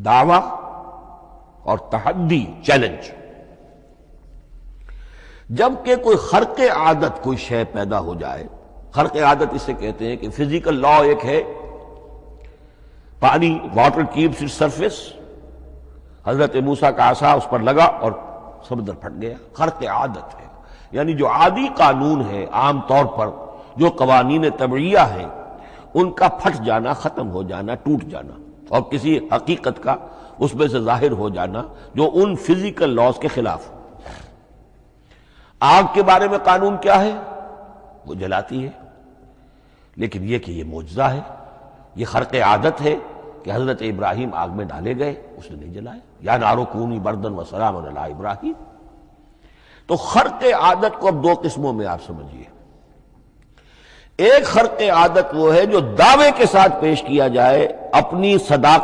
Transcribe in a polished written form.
دعویٰ اور تحدی، چیلنج۔ جبکہ کوئی خرق عادت کوئی شے پیدا ہو جائے، خرق عادت اسے کہتے ہیں کہ فزیکل لا ایک ہے، پانی، واٹر کیپس اٹس سرفیس، حضرت موسیٰ کا عصا اس پر لگا اور سمندر پھٹ گیا، خرق عادت ہے، یعنی جو عادی قانون ہے، عام طور پر جو قوانین طبعیہ ہیں ان کا پھٹ جانا، ختم ہو جانا، ٹوٹ جانا، اور کسی حقیقت کا اس میں سے ظاہر ہو جانا جو ان فزیکل لاز کے خلاف ہو۔ آگ کے بارے میں قانون کیا ہے؟ وہ جلاتی ہے، لیکن یہ کہ یہ معجزہ ہے، یہ خرق عادت ہے کہ حضرت ابراہیم آگ میں ڈالے گئے، اس نے نہیں جلایا، یا نارو کونی بردن و سلام علی ابراہیم۔ تو خرق عادت کو اب دو قسموں میں آپ سمجھیے۔ ایک خرق عادت وہ ہے جو دعوے کے ساتھ پیش کیا جائے اپنی صداقت